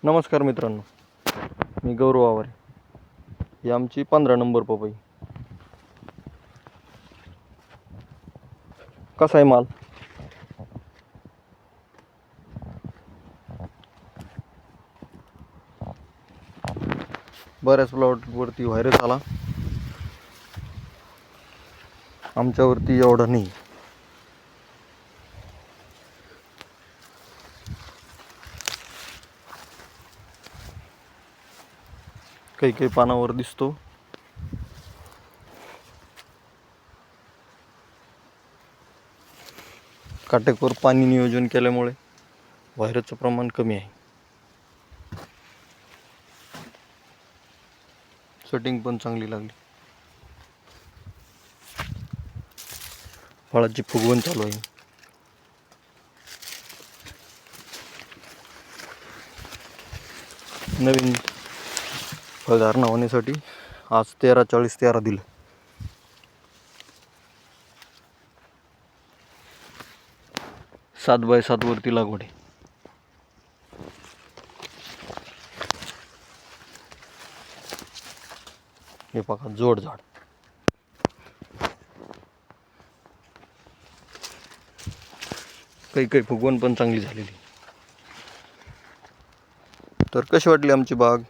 नमस्कार मित्रांनो, मी गौरव आवारे. ही आमची 15 नंबर पपई. कसा आहे माल? बऱ्याच प्लॉटवरती व्हायरस आला, आमच्यावरती एवढा नाही. काही काही पानावर दिसतो. काटेकोर पाणी नियोजन केल्यामुळे व्हायरसचं प्रमाण कमी आहे. सेटिंग पण चांगली लागली. फळाची फुगवण चालू आहे. नवीन फळधारणा होण्यासाठी आज 13-40-13 दिलं. सात बाय सात वरती लागवड आहे. हे पहा, जोड झाड. काही काही फुगवण पण चांगली झालेली. तर कशी वाटली आमची बाग?